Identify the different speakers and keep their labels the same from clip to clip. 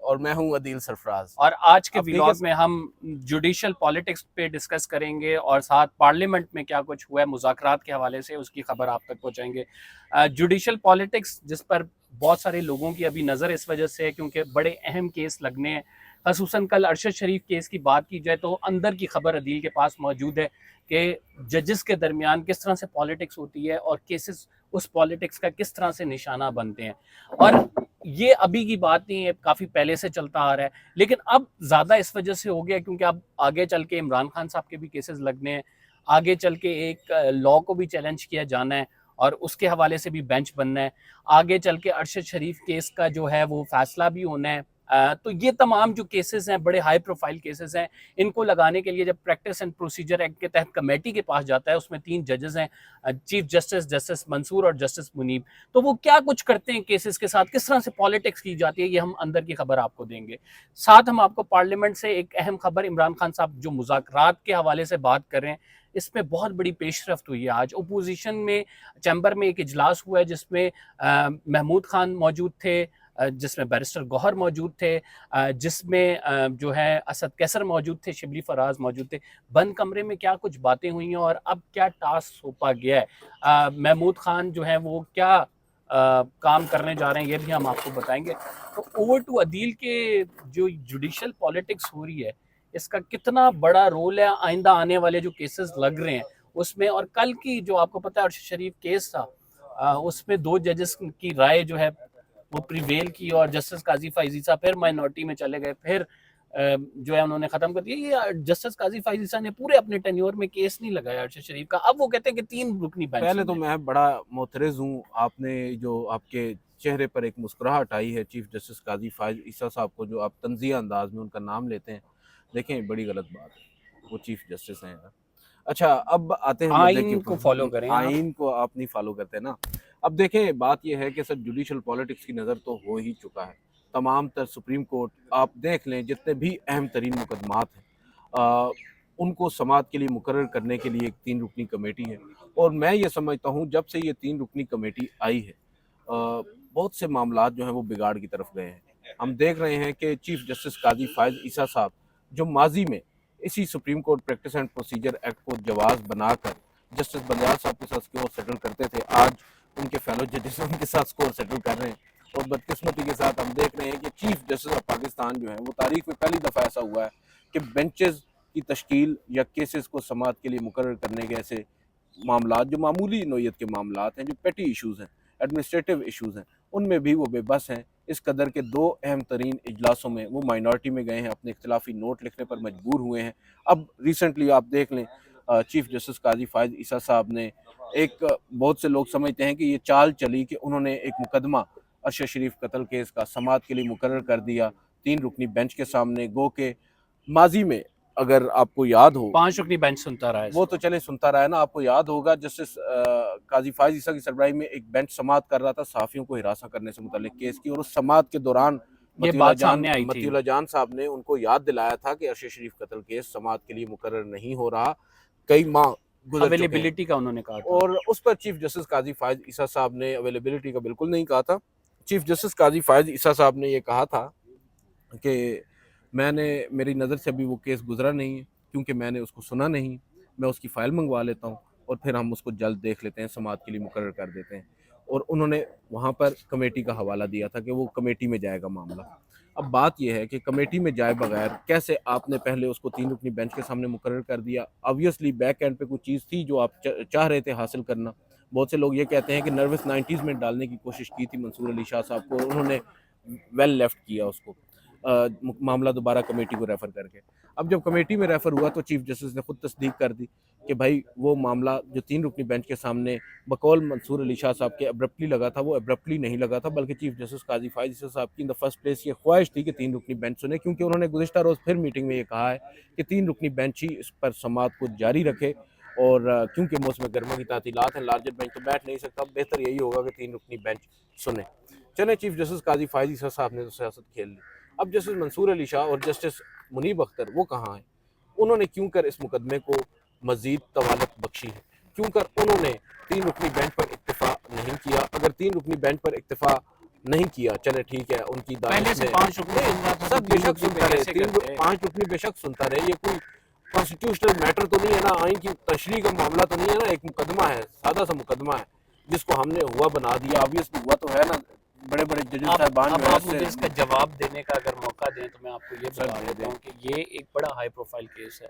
Speaker 1: اور میں ہوں عدیل سرفراز۔
Speaker 2: اور آج کے
Speaker 1: اپنی
Speaker 2: ولاگ میں ہم جوڈیشل پالیٹکس پہ ڈسکس کریں گے اور ساتھ پارلیمنٹ میں کیا کچھ ہوا ہے مذاکرات کے حوالے سے اس کی خبر آپ تک پہنچائیں گے۔ جوڈیشل پالیٹکس جس پر بہت سارے لوگوں کی ابھی نظر اس وجہ سے ہے کیونکہ بڑے اہم کیس لگنے ہیں، خصوصاً کل ارشد شریف کیس کی بات کی جائے تو اندر کی خبر عدیل کے پاس موجود ہے کہ ججز کے درمیان کس طرح سے پالیٹکس ہوتی ہے اور کیسز اس پالیٹکس کا کس طرح سے نشانہ بنتے ہیں، اور یہ ابھی کی بات نہیں ہے، کافی پہلے سے چلتا آ رہا ہے، لیکن اب زیادہ اس وجہ سے ہو گیا کیونکہ اب آگے چل کے عمران خان صاحب کے بھی کیسز لگنے ہیں، آگے چل کے ایک لا کو بھی چیلنج کیا جانا ہے اور اس کے حوالے سے بھی بینچ بننا ہے، آگے چل کے ارشد شریف کیس کا جو ہے وہ فیصلہ بھی ہونا ہے۔ تو یہ تمام جو کیسز ہیں، بڑے ہائی پروفائل کیسز ہیں، ان کو لگانے کے لیے جب پریکٹس اینڈ پروسیجر ایکٹ کے تحت کمیٹی کے پاس جاتا ہے، اس میں 3 ججز ہیں، چیف جسٹس، جسٹس منصور اور جسٹس منیب، تو وہ کیا کچھ کرتے ہیں کیسز کے ساتھ، کس طرح سے پالیٹکس کی جاتی ہے، یہ ہم اندر کی خبر آپ کو دیں گے۔ ساتھ ہم آپ کو پارلیمنٹ سے ایک اہم خبر، عمران خان صاحب جو مذاکرات کے حوالے سے بات کر رہے ہیں، اس میں بہت بڑی پیش رفت ہوئی ہے۔ آج اپوزیشن میں چیمبر میں ایک اجلاس ہوا ہے جس میں محمود خان موجود تھے، جس میں بیرسٹر گوہر موجود تھے، جس میں جو ہے اسد کیسر موجود تھے، شبلی فراز موجود تھے۔ بند کمرے میں کیا کچھ باتیں ہوئی ہیں اور اب کیا ٹاسک سونپا گیا ہے، محمود خان جو ہے وہ کیا کام کرنے جا رہے ہیں، یہ بھی ہم آپ کو بتائیں گے۔ تو اوور ٹو عدیل کے جو جوڈیشل پالیٹکس ہو رہی ہے، اس کا کتنا بڑا رول ہے آئندہ آنے والے جو کیسز لگ رہے ہیں اس میں، اور کل کی جو آپ کو پتہ ہے ارشد شریف کیس تھا، اس میں 2 ججز کی رائے جو ہے وہ پریویل کی اور جسٹس قاضی فائزی صاحب پھر مائنورٹی میں چلے گئے، پھر جو ہے انہوں نے ختم کر دیا۔ یہ جسٹس قاضی فائزی صاحب نے پورے اپنے ٹینیور میں کیس نہیں لگایا ارشد شریف کا، اب وہ کہتے ہیں کہ 3 رکنی بینچ
Speaker 1: پہلے تو
Speaker 2: سنیں۔
Speaker 1: میں بڑا معترض ہوں، آپ نے جو آپ کے چہرے پر ایک مسکراہٹ آئی ہے چیف جسٹس قاضی فائز عیسیٰ صاحب کو جو آپ طنزیہ انداز میں ان کا نام لیتے ہیں، دیکھیں بڑی غلط بات ہے، وہ چیف جسٹس ہیں۔ اچھا اب آتے ہیں مدعے کے
Speaker 2: آئین کو فالو
Speaker 1: اوپر۔
Speaker 2: کریں آپ۔
Speaker 1: آئین کو آپ نہیں فالو کرتے نا۔ اب دیکھیں بات یہ ہے کہ سر جوڈیشل پالیٹکس کی نظر تو ہو ہی چکا ہے، تمام تر سپریم کورٹ آپ دیکھ لیں، جتنے بھی اہم ترین مقدمات ہیں ان کو سماعت کے لیے مقرر کرنے کے لیے ایک 3 رکنی کمیٹی ہے، اور میں یہ سمجھتا ہوں جب سے یہ 3 رکنی کمیٹی آئی ہے بہت سے معاملات جو ہیں وہ بگاڑ کی طرف گئے ہیں۔ ہم دیکھ رہے ہیں کہ چیف جسٹس قاضی فائز عیسیٰ صاحب جو ماضی میں اسی supreme court practice and procedure act کو جواز بنا کر جسٹس بندیال صاحب کے ساتھ سکور سیٹل کرتے تھے، آج ان کے فیلو ججز ان کے ساتھ سکور سیٹل کر رہے ہیں، اور بدقسمتی کے ساتھ ہم دیکھ رہے ہیں کہ چیف جسٹس آف پاکستان جو ہیں وہ تاریخ میں پہلی دفعہ ایسا ہوا ہے کہ بینچز کی تشکیل یا کیسز کو سماعت کے لیے مقرر کرنے کے ایسے معاملات جو معمولی نوعیت کے معاملات ہیں، جو پیٹی ایشوز ہیں، ایڈمنسٹریٹو ایشوز ہیں، ان میں بھی وہ بے بس ہیں، اس قدر کے 2 اہم ترین اجلاسوں میں وہ مائنورٹی میں گئے ہیں، اپنے اختلافی نوٹ لکھنے پر مجبور ہوئے ہیں۔ اب ریسنٹلی آپ دیکھ لیں چیف جسٹس قاضی فائز عیسیٰ صاحب نے ایک بہت سے لوگ سمجھتے ہیں کہ یہ چال چلی کہ انہوں نے ایک مقدمہ ارشد شریف قتل کیس کا سماعت کے لیے مقرر کر دیا 3 رکنی بینچ کے سامنے، گو کہ ماضی میں اگر آپ کو یاد ہو
Speaker 2: 5 رکنی بینچ سنتا رہا ہے،
Speaker 1: وہ تو چلے سنتا رہا ہے نا، آپ کو یاد ہوگا جسٹس قاضی فائز عیسیٰ کی سربراہی میں ایک بینچ سماعت کر رہا تھا صحافیوں کو ہراساں کرنے سے متعلق کیس کی، اور اس سماعت کے دوران
Speaker 2: یہ بات سامنے آئی تھی۔
Speaker 1: متی اللہ جان صاحب نے ان کو یاد دلایا تھا کہ ارشد شریف قتل کیس سماعت کے لیے مقرر نہیں ہو رہا، کئی ماہ گزر چکے ہیں،
Speaker 2: اویلیبلٹی کا انہوں نے کہا تھا،
Speaker 1: اور اس پر چیف جسٹس قاضی فائز عیسیٰ صاحب نے اویلیبلٹی کا بالکل نہیں کہا تھا۔ چیف جسٹس قاضی فائز عیسیٰ صاحب نے یہ کہا تھا کہ میری نظر سے ابھی وہ کیس گزرا نہیں ہے کیونکہ میں نے اس کو سنا نہیں، میں اس کی فائل منگوا لیتا ہوں اور پھر ہم اس کو جلد دیکھ لیتے ہیں، سماعت کے لیے مقرر کر دیتے ہیں، اور انہوں نے وہاں پر کمیٹی کا حوالہ دیا تھا کہ وہ کمیٹی میں جائے گا معاملہ۔ اب بات یہ ہے کہ کمیٹی میں جائے بغیر کیسے آپ نے پہلے اس کو 3 رکنی بینچ کے سامنے مقرر کر دیا؟ آبویسلی بیک اینڈ پہ کوئی چیز تھی جو آپ چاہ رہے تھے حاصل کرنا۔ بہت سے لوگ یہ کہتے ہیں کہ نروس 90s میں ڈالنے کی کوشش کی تھی منصور علی شاہ صاحب کو، انہوں نے ویل لیفٹ کیا اس کو، معاملہ دوبارہ کمیٹی کو ریفر کر کے۔ اب جب کمیٹی میں ریفر ہوا تو چیف جسٹس نے خود تصدیق کر دی کہ بھائی وہ معاملہ جو 3 رکنی بینچ کے سامنے بقول منصور علی شاہ صاحب کے ابرپٹلی لگا تھا، وہ ابرپٹلی نہیں لگا تھا، بلکہ چیف جسٹس قاضی فائز عیسیٰ صاحب کی ان دا فرسٹ پلیس یہ خواہش تھی کہ 3 رکنی بینچ سنے، کیونکہ انہوں نے گزشتہ روز پھر میٹنگ میں یہ کہا ہے کہ 3 رکنی بینچ ہی اس پر سماعت کو جاری رکھے، اور کیونکہ موسم گرما کی تعطیلات ہیں لارجر بینچ تو بیٹھ نہیں سکتا، بہتر یہی ہوگا کہ 3 رکنی بینچ سنے۔ چلیں چیف جسٹس قاضی فائز عیسیٰ صاحب نے تو سیاست کھیل لی، اب جسٹس منصور علی شاہ اور جسٹس منیب اختر وہ کہاں ہیں؟ انہوں نے کیوں کر اس مقدمے کو مزید طوالت بخشی ہے؟ کیوں کر انہوں نے 3 رکنی بینچ پر اکتفا نہیں کیا؟ اگر 3 رکنی بینچ پر اکتفا نہیں کیا، چلے ٹھیک ہے ان کی
Speaker 2: پہلے
Speaker 1: دانش
Speaker 2: سے
Speaker 1: میں
Speaker 2: 5 رکن سن رہا تھا تو
Speaker 1: سب بے
Speaker 2: 3
Speaker 1: شک
Speaker 2: رکن پہ
Speaker 1: سنتا رہے،
Speaker 2: کیسے کرتے؟
Speaker 1: 5 رکنی بے شک سنتا رہے، یہ کوئی کانسٹیٹیوشنل میٹر تو نہیں ہے نا، آئین کی تشریح کا معاملہ تو نہیں ہے نا، ایک مقدمہ ہے، سادہ سا مقدمہ ہے جس کو ہم نے ہوا بنا دیا، آبویسلی ہوا تو ہے نا، بڑے بڑے ججز صاحبان جو
Speaker 2: اب
Speaker 1: ہے
Speaker 2: آپ مجھے اس کا جواب دینے کا اگر موقع دیں تو میں آپ کو یہ
Speaker 1: سر
Speaker 2: بتا
Speaker 1: دے
Speaker 2: دیتا
Speaker 1: دیں۔
Speaker 2: ہوں کہ یہ ایک بڑا ہائی پروفائل کیس ہے.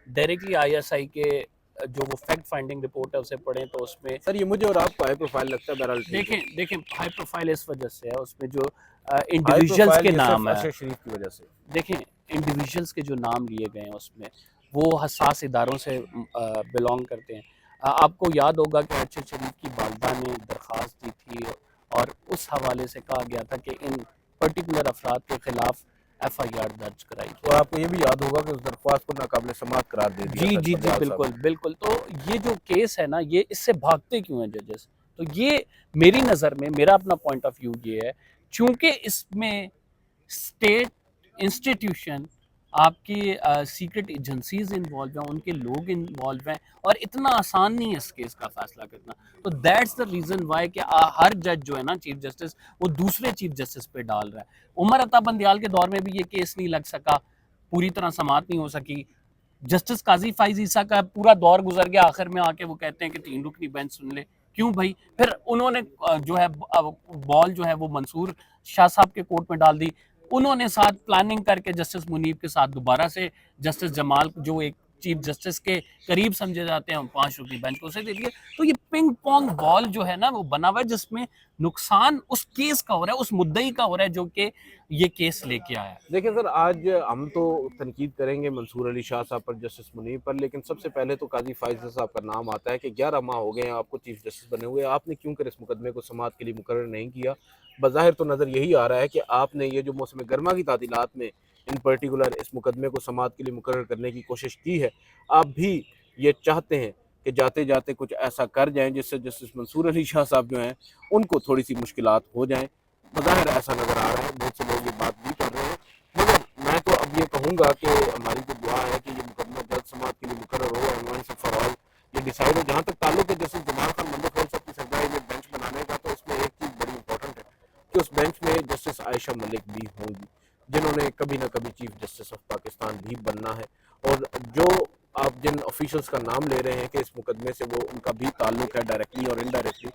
Speaker 2: ڈائریکٹلی ISI کے جو وہ فیکٹ فائنڈنگ رپورٹ ہے اسے پڑھیں تو اس میں
Speaker 1: سر یہ مجھے اور آپ کو ہائی پروفائل لگتا ہے، بہرحال ٹھیک ہے،
Speaker 2: دیکھیں ہائی پروفائل اس وجہ سے ہے، اس میں جو
Speaker 1: ہائی
Speaker 2: انڈیویجولز
Speaker 1: پروفائل
Speaker 2: کے
Speaker 1: یہ صرف
Speaker 2: نام ہے،
Speaker 1: ارشد شریف کی وجہ سے۔
Speaker 2: دیکھیں انڈیویجولز کے جو نام لیے گئے ہیں اس میں وہ حساس اداروں سے بلانگ کرتے ہیں. آپ کو یاد ہوگا کہ ارشد شریف کی والدہ نے درخواست دی تھی اور اس حوالے سے کہا گیا تھا کہ ان پرٹیکولر افراد کے خلاف FIR درج کرائی
Speaker 1: اور
Speaker 2: جائے.
Speaker 1: آپ کو یہ بھی یاد ہوگا کہ اس درخواست کو ناقابل سماعت قرار دے دیا تھا
Speaker 2: جی
Speaker 1: بندیال صاحب نے۔
Speaker 2: بالکل. تو یہ جو کیس ہے نا، یہ اس سے بھاگتے کیوں ہیں ججز؟ تو یہ میری نظر میں میرا اپنا پوائنٹ آف ویو یہ ہے، چونکہ اس میں اسٹیٹ انسٹیٹیوشن، آپ کی سیکرٹ ایجنسیز انوالو ہیں، ان کے لوگ انوالو ہیں، اور اتنا آسان نہیں ہے اس کیس کا فیصلہ کرنا. تو دیٹس دا ریزن وائی کہ ہر جج جو ہے نا چیف جسٹس، وہ دوسرے چیف جسٹس پہ ڈال رہا ہے. عمر عطا بندیال کے دور میں بھی یہ کیس نہیں لگ سکا، پوری طرح سماعت نہیں ہو سکی. جسٹس قاضی فائز عیسیٰ کا پورا دور گزر گیا، آخر میں آ کے وہ کہتے ہیں کہ 3 رکنی بینچ سن لے. کیوں بھائی؟ پھر انہوں نے جو ہے بال جو ہے وہ منصور شاہ صاحب کے کورٹ میں ڈال دی. انہوں نے ساتھ پلاننگ کر کے جسٹس منیب کے ساتھ دوبارہ سے جسٹس جمال جو ایک چیف جسٹس کے قریب سمجھے جاتے ہیں 5 رکنی بینچ کو اسے دے دیے. تو یہ پنگ پونگ بال جو ہے نا وہ بنا ہوا ہے، جس میں نقصان اس کیس کا ہو رہا ہے، اس مدعی کا ہو رہا ہے جو کہ یہ کیس لے کے آیا ہے.
Speaker 1: دیکھیں سر، آج ہم تو تنقید کریں گے منصور علی شاہ صاحب پر، جسٹس منیب پر، لیکن سب سے پہلے تو قاضی فائز صاحب کا نام آتا ہے کہ 11 ماہ ہو گئے ہیں آپ کو چیف جسٹس بنے ہوئے، آپ نے کیوں کر اس مقدمے کو سماعت کے لیے مقرر نہیں کیا؟ بظاہر تو نظر یہی آ رہا ہے کہ آپ نے یہ جو موسم گرما کی تعطیلات میں ان پرٹیکولر اس مقدمے کو سماعت کے لیے مقرر کرنے کی کوشش کی ہے، آپ بھی یہ چاہتے ہیں کہ جاتے جاتے کچھ ایسا کر جائیں جس سے جسٹس منصور علی شاہ صاحب جو ہیں ان کو تھوڑی سی مشکلات ہو جائیں. بظاہر ایسا نظر آ رہا ہے، بہت سے لوگ یہ بات بھی کر رہے ہیں، مگر میں تو اب یہ کہوں گا کہ ہماری تو دعا ہے کہ یہ مقدمہ جلد سماعت کے لیے مقرر ہو، اور ونس فار آل یہ ڈیسائیڈ ہو. جہاں تک تعلق ہے جسٹس جمال خان مندوخیل صاحب کی سربراہی میں بینچ بنانے کا، تو اس میں ایک چیز بڑی امپورٹنٹ ہے کہ اس بینچ میں جسٹس عائشہ ملک بھی ہوں گی، جنہوں نے کبھی نہ کبھی چیف جسٹس آف پاکستان بھی بننا ہے. اور جو آپ جن آفیشلس کا نام لے رہے ہیں کہ اس مقدمے سے وہ ان کا بھی تعلق ہے ڈائریکٹلی اور انڈائریکٹلی،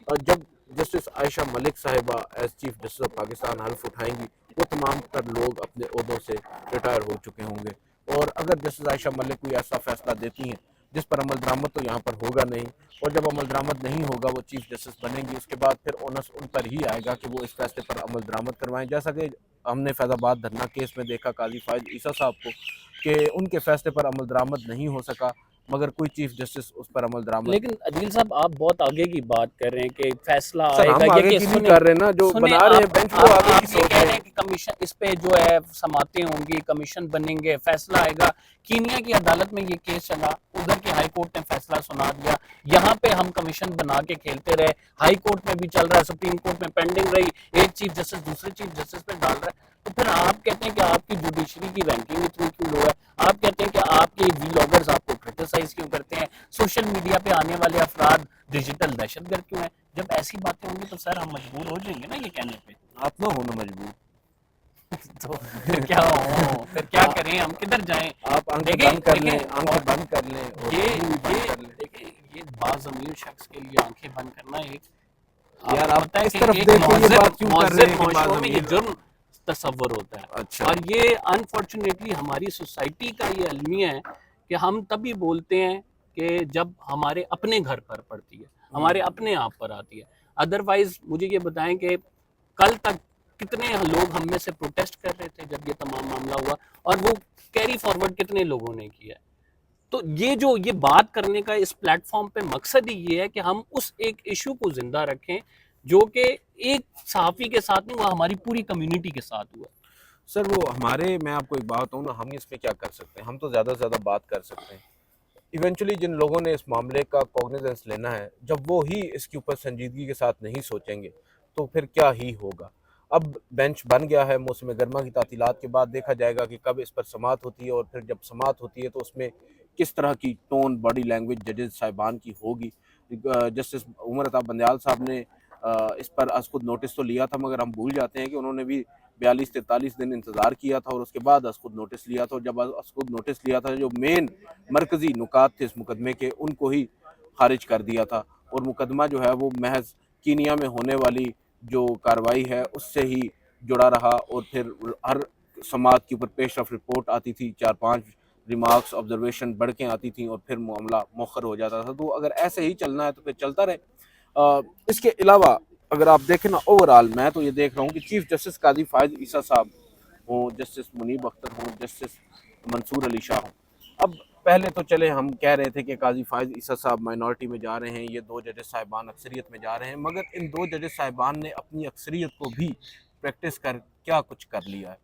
Speaker 1: اور جب جسٹس عائشہ ملک صاحبہ as chief justice of Pakistan حلف اٹھائیں گی، وہ تمام تر لوگ اپنے عہدوں سے ریٹائر ہو چکے ہوں گے. اور اگر جسٹس عائشہ ملک کوئی ایسا فیصلہ دیتی ہیں جس پر عمل درآمد تو یہاں پر ہوگا نہیں، اور جب عمل درآمد نہیں ہوگا وہ چیف جسٹس بنیں گی، اس کے بعد پھر اونس ان پر ہی آئے گا کہ وہ اس فیصلے پر عمل درآمد کروائیں. جیسا کہ ہم نے فیض آباد دھرنا کیس میں دیکھا قاضی فائز عیسیٰ صاحب کو کہ ان کے فیصلے پر عمل درآمد نہیں ہو سکا، مگر کوئی چیف جسٹس اس پر عمل درآمد.
Speaker 2: لیکن عدیل صاحب آپ بہت آگے کی بات کر رہے ہیں کہ فیصلہ
Speaker 1: سر
Speaker 2: آئے گا،
Speaker 1: ہم
Speaker 2: یہ
Speaker 1: آگے
Speaker 2: کہ
Speaker 1: کی نہیں کر رہے نا، جو
Speaker 2: سنیں
Speaker 1: بنا رہے ہیں بینچ وہ آگے
Speaker 2: آپ
Speaker 1: کی
Speaker 2: یہ
Speaker 1: سوچ
Speaker 2: کہہ
Speaker 1: رہے
Speaker 2: رہے
Speaker 1: ہیں.
Speaker 2: ہیں کہ کمیشن اس پہ جو ہے سماعتیں ہوں گی، کمیشن بنیں گے، فیصلہ آئے گا. کینیا کی عدالت میں یہ کیس چلا، ادھر کی ہائی کورٹ نے فیصلہ سنا دیا، یہاں پہ ہم کمیشن بنا کے کھیلتے رہے، ہائی کورٹ میں بھی چل رہا ہے، سپریم کورٹ میں پینڈنگ رہی، ایک چیف جسٹس دوسرے چیف جسٹس پہ ڈال رہا ہے. تو پھر آپ کہتے ہیں کہ آپ کی جوڈیشری کی رینکنگ اتنی کیوں لو ہے؟ آپ کہتے ہیں کہ آپ کے ویلاگرز آپ کو کرٹیسائز کیوں کرتے ہیں؟ سوشل میڈیا پہ آنے والے افراد ڈیجیٹل دہشت گرد کیوں ہیں؟ جب ایسی باتیں ہوں گی تو سر ہم مجبور ہو جائیں گے نا یہ کہنے پہ.
Speaker 1: آپ نہ ہونا مجبور،
Speaker 2: تو پھر کیا ہوں، پھر کیا کریں، ہم کدھر جائیں؟
Speaker 1: آپ آنکھیں
Speaker 2: دیکھیں
Speaker 1: بند کر لیں،
Speaker 2: دیکھیں
Speaker 1: آنکھیں بند کر لیں اور
Speaker 2: یہ
Speaker 1: ٹی وی بھی بند کر لیں.
Speaker 2: دیکھیں یہ باضمیر شخص کے لیے آنکھیں بند کرنا ایک، آپ
Speaker 1: یار
Speaker 2: کو پتہ
Speaker 1: آپ
Speaker 2: ہے
Speaker 1: اس
Speaker 2: کہ
Speaker 1: طرف
Speaker 2: ایک
Speaker 1: دیکھ کے یہ بات کیوں کر رہے
Speaker 2: مہذب
Speaker 1: ہیں کہ
Speaker 2: معاشروں میں یہ
Speaker 1: باضمیر.
Speaker 2: جرم تصور ہوتا ہے.
Speaker 1: اچھا
Speaker 2: اور یہ انفارچونیٹلی ہماری سوسائٹی کا یہ المیہ ہے کہ ہم تبھی بولتے ہیں کہ جب ہمارے اپنے گھر پر پڑتی ہے، ہمارے اپنے آپ پر آتی ہے. ادروائز مجھے یہ بتائیں کہ کل تک کتنے لوگ ہم میں سے پروٹیسٹ کر رہے تھے جب یہ تمام معاملہ ہوا، اور وہ کیری فارورڈ کتنے لوگوں نے کیا ہے. تو یہ بات کرنے کا اس پلیٹ فارم پہ مقصد ہی یہ ہے کہ ہم اس ایک ایشو کو زندہ رکھیں جو کہ ایک صحافی کے ساتھ نہیں ہوا، ہماری پوری کمیونٹی کے ساتھ ہوا.
Speaker 1: سر وہ ہمارے، میں آپ کو ایک بات ہوں نا، ہم اس میں کیا کر سکتے ہیں؟ ہم تو زیادہ سے زیادہ بات کر سکتے ہیں. ایونچولی جن لوگوں نے اس معاملے کا کوگنیزنس لینا ہے، جب وہ ہی اس کے اوپر سنجیدگی کے ساتھ نہیں سوچیں گے تو پھر کیا ہی ہوگا. اب بینچ بن گیا ہے، موسم گرما کی تعطیلات کے بعد دیکھا جائے گا کہ کب اس پر سماعت ہوتی ہے، اور پھر جب سماعت ہوتی ہے تو اس میں کس طرح کی ٹون، باڈی لینگویج ججز صاحبان کی ہوگی. جسٹس عمر عطا بندیال صاحب نے اس پر از خود نوٹس تو لیا تھا، مگر ہم بھول جاتے ہیں کہ انہوں نے بھی 42-43 دن انتظار کیا تھا اور اس کے بعد از خود نوٹس لیا تھا، اور جب از خود نوٹس لیا تھا جو مین مرکزی نکات تھے اس مقدمے کے ان کو ہی خارج کر دیا تھا، اور مقدمہ جو ہے وہ محض کینیا میں ہونے والی جو کارروائی ہے اس سے ہی جڑا رہا، اور پھر ہر سماعت کے اوپر پیش رفت رپورٹ آتی تھی، 4-5 ریمارکس آبزرویشن بڑھ کے آتی تھیں، اور پھر معاملہ مؤخر ہو جاتا تھا۔ تو اگر ایسے ہی چلنا ہے تو پھر چلتا رہے۔ اس کے علاوہ اگر آپ دیکھیں نا اوورآل، میں تو یہ دیکھ رہا ہوں کہ چیف جسٹس قاضی فائز عیسیٰ صاحب ہوں، جسٹس منیب اختر ہوں، جسٹس منصور علی شاہ ہوں، اب پہلے تو چلے ہم کہہ رہے تھے کہ قاضی فائز عیسیٰ صاحب مائنورٹی میں جا رہے ہیں، یہ 2 ججز صاحبان اکثریت میں جا رہے ہیں، مگر ان 2 ججز صاحبان نے اپنی اکثریت کو بھی پریکٹس کر کیا کچھ کر لیا ہے۔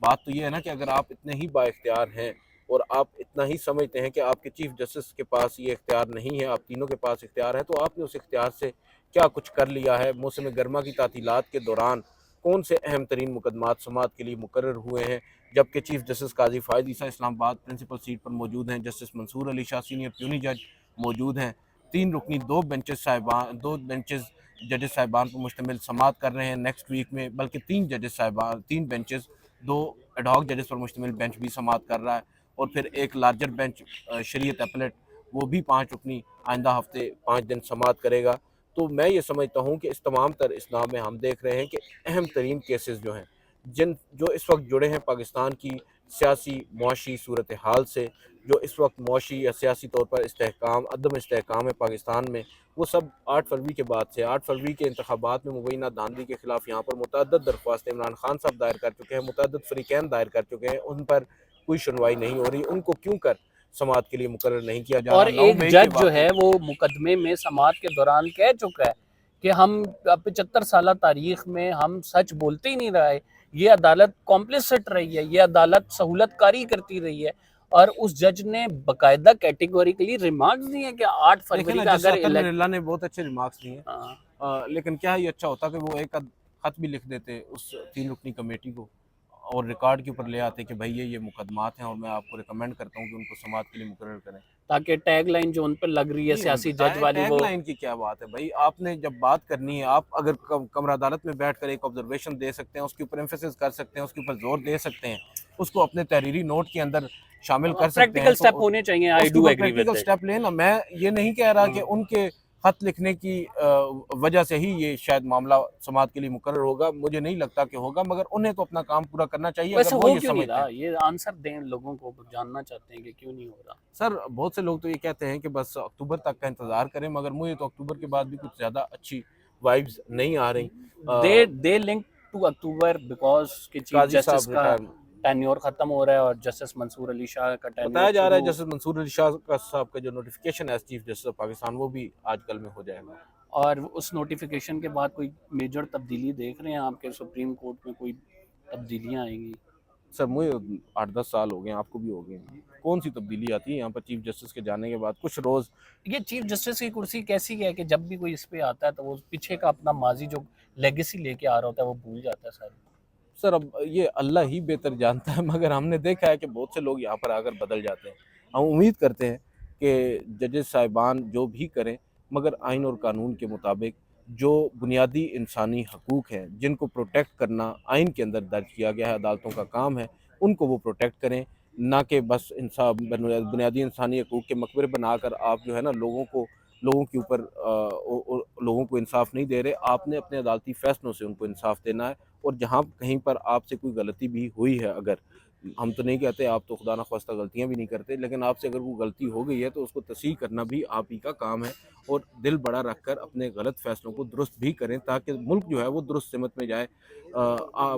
Speaker 1: بات تو یہ ہے نا کہ اگر آپ اتنے ہی با اختیار ہیں اور آپ اتنا ہی سمجھتے ہیں کہ آپ کے چیف جسٹس کے پاس یہ اختیار نہیں ہے، آپ تینوں کے پاس اختیار ہے، تو آپ نے اس اختیار سے کیا کچھ کر لیا ہے؟ موسم گرما کی تعطیلات کے دوران کون سے اہم ترین مقدمات سماعت کے لیے مقرر ہوئے ہیں، جبکہ چیف جسٹس قاضی فائز عیسیٰ اسلام آباد پرنسپل سیٹ پر موجود ہیں، جسٹس منصور علی شاہ سینئر پیونی جج موجود ہیں، 3 رکنی 2 بینچز ججز صاحبان پر مشتمل سماعت کر رہے ہیں نیکسٹ ویک میں، بلکہ 3 ججز صاحبان 3 بینچز 2 ایڈ ہاک ججز پر مشتمل بینچ بھی سماعت کر رہا ہے، اور پھر ایک لارجر بینچ شریعت اپلیٹ وہ بھی 5 رکنی آئندہ ہفتے 5 دن سماعت کرے گا۔ تو میں یہ سمجھتا ہوں کہ اس تمام تر اسناد میں ہم دیکھ رہے ہیں کہ اہم ترین کیسز جو ہیں جو اس وقت جڑے ہیں پاکستان کی سیاسی معاشی صورتحال سے، جو اس وقت معاشی یا سیاسی طور پر عدم استحکام ہے پاکستان میں، وہ سب 8 فروری کے بعد سے 8 فروری کے انتخابات میں مبینہ دھاندلی کے خلاف یہاں پر متعدد درخواستیں عمران خان صاحب دائر کر چکے ہیں، متعدد فریقین دائر کر چکے ہیں، ان پر کوئی سنوائی نہیں ہو رہی، ان کو کیوں کر سماعت کے لیے مقرر نہیں کیا جا
Speaker 2: اور
Speaker 1: رہا؟ 9
Speaker 2: ایک
Speaker 1: مئی کے
Speaker 2: جج جو
Speaker 1: واقعے
Speaker 2: ہے وہ مقدمے میں سماعت کے دوران کہہ چکا ہے کہ ہم 75 سالہ تاریخ میں ہم سچ بولتے ہی نہیں رہے، یہ عدالت کمپلیسٹ رہی ہے، یہ عدالت سہولت کاری کرتی رہی ہے، اور اس جج نے باقاعدہ کیٹیگوریکلی ریمارکس دیے کہ 8
Speaker 1: دیکھیں
Speaker 2: فروری
Speaker 1: نا،
Speaker 2: کا
Speaker 1: جس
Speaker 2: اگر
Speaker 1: عطر اللہ نے بہت اچھے ریمارکس دیے
Speaker 2: ہاں،
Speaker 1: ہیں، لیکن کیا یہ اچھا ہوتا کہ وہ ایک خط بھی لکھ دیتے اس 3 رکنی کمیٹی کو اور ریکارڈ کے اوپر لے آتے کہ بھائی یہ مقدمات ہیں اور میں آپ کو ریکمینڈ کرتا ہوں کہ ان کو سماعت کے لیے مقرر کریں۔
Speaker 2: تاکہ ٹیگ لائن جو ان پہ لگ رہی ہے سیاسی جج والی
Speaker 1: ٹیگ
Speaker 2: وہ
Speaker 1: لائن کی کیا بات ہے بھائی؟ آپ نے جب بات کرنی ہے، آپ اگر کمرہ عدالت میں بیٹھ کر ایک آبزرویشن دے سکتے ہیں، اس کے اوپر ایمفیسس کر سکتے ہیں، اس کے اوپر زور دے سکتے ہیں، اس کو اپنے تحریری نوٹ کے اندر شامل کر سکتے
Speaker 2: پریکٹیکل
Speaker 1: ہیں، تو
Speaker 2: سٹیپ ہونے چاہیے۔ آئی
Speaker 1: اس کے
Speaker 2: ڈو
Speaker 1: اوپر
Speaker 2: agree with
Speaker 1: practical
Speaker 2: it.
Speaker 1: Step لیں نا۔ میں یہ نہیں کہہ رہا کہ ان کے خط لکھنے کی وجہ سے ہی یہ شاید معاملہ سماعت کے لیے مقرر ہوگا، مجھے نہیں لگتا کہ ہوگا، مگر انہیں تو اپنا کام پورا کرنا چاہیے
Speaker 2: ویسے
Speaker 1: اگر وہ
Speaker 2: ہو
Speaker 1: یہ
Speaker 2: کیوں نہیں
Speaker 1: سمجھتے
Speaker 2: رہا؟
Speaker 1: ہیں۔
Speaker 2: یہ آنسر دیں، لوگوں کو جاننا چاہتے ہیں کہ کیوں نہیں ہو رہا۔
Speaker 1: سر بہت سے لوگ تو یہ کہتے ہیں کہ بس اکتوبر تک کا انتظار کریں، مگر مجھے تو اکتوبر کے بعد بھی کچھ زیادہ اچھی وائبز نہیں آ رہی۔
Speaker 2: دے لنک ٹو اکتوبر بیکاز کہ چیف
Speaker 1: قاضی
Speaker 2: جسٹس
Speaker 1: صاحب
Speaker 2: کا
Speaker 1: ریٹائر
Speaker 2: ٹینیور ختم ہو رہا ہے اور جسٹس منصور علی شاہ کا ٹینیور
Speaker 1: بتایا جا رہا ہے
Speaker 2: شروع،
Speaker 1: جسٹس منصور علی شاہ صاحب کا جو نوٹیفیکیشن ہے چیف جسٹس آف پاکستان وہ بھی آج کل میں ہو جائے گا۔
Speaker 2: اور اس نوٹیفیکیشن کے بعد کوئی میجر تبدیلی دیکھ رہے ہیں آپ کے سپریم کورٹ میں؟ کوئی تبدیلیاں آئیں گی؟
Speaker 1: سر مجھے 8-10 سال ہو گئے ہیں، آپ کو بھی ہو گئے ہیں، کون سی تبدیلی آتی ہے یہاں پر چیف جسٹس کے جانے کے بعد؟ کچھ روز
Speaker 2: یہ چیف جسٹس کی کرسی کیسی ہے کہ جب بھی کوئی اس پہ آتا ہے تو وہ پیچھے کا اپنا ماضی جو لیگیسی لے کے آ رہا ہوتا ہے وہ بھول جاتا ہے ساری۔
Speaker 1: سر اب یہ اللہ ہی بہتر جانتا ہے، مگر ہم نے دیکھا ہے کہ بہت سے لوگ یہاں پر آ کر بدل جاتے ہیں۔ ہم امید کرتے ہیں کہ ججز صاحبان جو بھی کریں، مگر آئین اور قانون کے مطابق جو بنیادی انسانی حقوق ہیں جن کو پروٹیکٹ کرنا آئین کے اندر درج کیا گیا ہے، عدالتوں کا کام ہے، ان کو وہ پروٹیکٹ کریں، نہ کہ بس بنیادی انسانی حقوق کے مقبرے بنا کر آپ جو ہے نا لوگوں کے اوپر لوگوں کو انصاف نہیں دے رہے۔ آپ نے اپنے عدالتی فیصلوں سے ان کو انصاف دینا ہے، اور جہاں کہیں پر آپ سے کوئی غلطی بھی ہوئی ہے، اگر ہم تو نہیں کہتے آپ تو خدا نخواستہ غلطیاں بھی نہیں کرتے، لیکن آپ سے اگر کوئی غلطی ہو گئی ہے تو اس کو تصحیح کرنا بھی آپ ہی کا کام ہے، اور دل بڑا رکھ کر اپنے غلط فیصلوں کو درست بھی کریں تاکہ ملک جو ہے وہ درست سمت میں جائے۔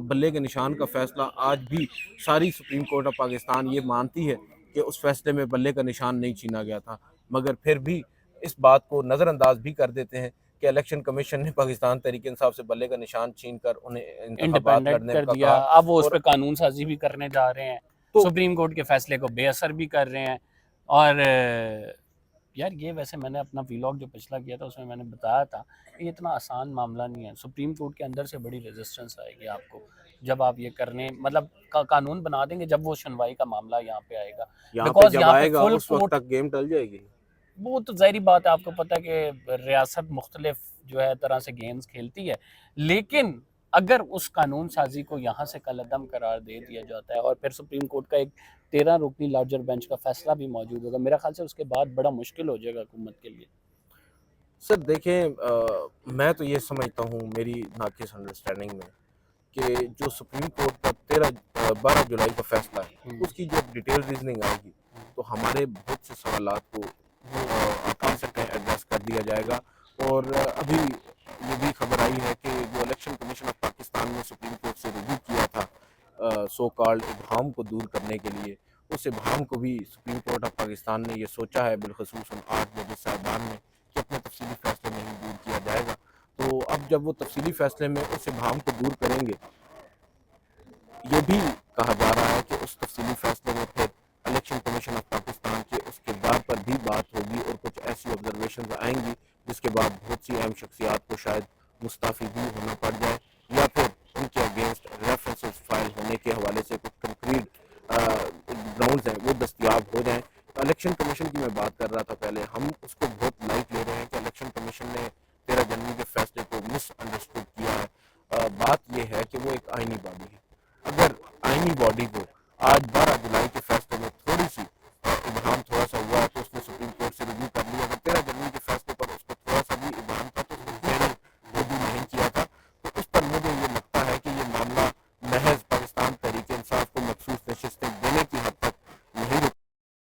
Speaker 1: بلے کے نشان کا فیصلہ آج بھی ساری سپریم کورٹ آف پاکستان یہ مانتی ہے کہ اس فیصلے میں بلے کا نشان نہیں چھینا گیا تھا، مگر پھر بھی اس بات کو نظر انداز بھی کر دیتے ہیں کہ الیکشن کمیشن نے پاکستان تحریک انصاف سے بلے کا نشان چھین کر انہیں انتخابات
Speaker 2: انڈیپینڈنٹ
Speaker 1: لڑنے
Speaker 2: کر
Speaker 1: کا
Speaker 2: دیا،
Speaker 1: کہا۔
Speaker 2: اب وہ اس
Speaker 1: اور
Speaker 2: پہ قانون سازی بھی کرنے جا رہے ہیں،
Speaker 1: تو
Speaker 2: سپریم کورٹ کے فیصلے کو بے اثر بھی کر رہے ہیں۔ اور یار یہ ویسے میں نے اپنا ویلاگ جو پچھلا کیا تھا اس میں نے بتایا تھا کہ یہ اتنا آسان معاملہ نہیں ہے، سپریم کورٹ کے اندر سے بڑی ریزسٹنس آئے گی آپ کو جب آپ یہ کرنے مطلب قانون بنا دیں گے جب وہ سنوائی کا معاملہ یہاں پہ آئے گا،
Speaker 1: یہاں پہ
Speaker 2: بیکاز
Speaker 1: جب
Speaker 2: یہاں پہ
Speaker 1: آئے گا
Speaker 2: فل
Speaker 1: اس وقت
Speaker 2: کورٹ،
Speaker 1: تک گیم ٹل جائے گی۔
Speaker 2: وہ تو ظاہری بات ہے، آپ کو پتہ ہے کہ ریاست مختلف جو ہے طرح سے گیمز کھیلتی ہے، لیکن اگر اس قانون سازی کو یہاں سے کل عدم قرار دے دیا جاتا ہے اور پھر سپریم کورٹ کا ایک 13 رکنی لارجر بینچ کا فیصلہ بھی موجود ہوگا، میرا خیال سے اس کے بعد بڑا مشکل ہو جائے گا حکومت کے لیے۔
Speaker 1: سر دیکھیں، میں تو یہ سمجھتا ہوں میری ناقص انڈرسٹینڈنگ میں کہ جو سپریم کورٹ کا 12 جولائی کا فیصلہ ہے اس کی جب ڈیٹیل ریزننگ آئے گی تو ہمارے بہت سے سوالات کو آپ کہہ سکتے ہیں ایڈریس کر دیا جائے گا۔ اور ابھی یہ بھی خبر آئی ہے کہ جو الیکشن کمیشن آف پاکستان نے سپریم کورٹ سے رجوع کیا تھا سو کالڈ ابہام کو دور کرنے کے لیے، اس ابہام کو بھی سپریم کورٹ آف پاکستان نے یہ سوچا ہے بالخصوص 8 ججز صاحبان نے کہ اپنے تفصیلی فیصلے میں ہی دور کیا جائے گا۔ تو اب جب وہ تفصیلی فیصلے میں اس ابہام کو دور کریں گے، یہ بھی کہا جا رہا ہے کہ اس تفصیلی فیصلے میں پھر الیکشن کمیشن آف پاکستان کے اس کردار پر بھی بات ہوگی اور کچھ ایسی آبزرویشنز آئیں گی جس کے بعد بہت سی اہم شخصیات کو شاید مستعفی بھی ہونا پڑ جائے یا پھر ان کے اگینسٹ ریفرنسز فائل ہونے کے حوالے سے کچھ کنکریٹ گراؤنڈز ہیں وہ دستیاب ہو جائیں۔ الیکشن کمیشن کی میں بات کر رہا تھا پہلے، ہم اس کو بہت لائٹ لے رہے ہیں کہ الیکشن کمیشن نے 13 جنوری کے فیصلے کو مس انڈرسٹوڈ کیا ہے۔ بات یہ ہے کہ وہ ایک آئینی باڈی ہے، اگر آئینی باڈی کو آج 12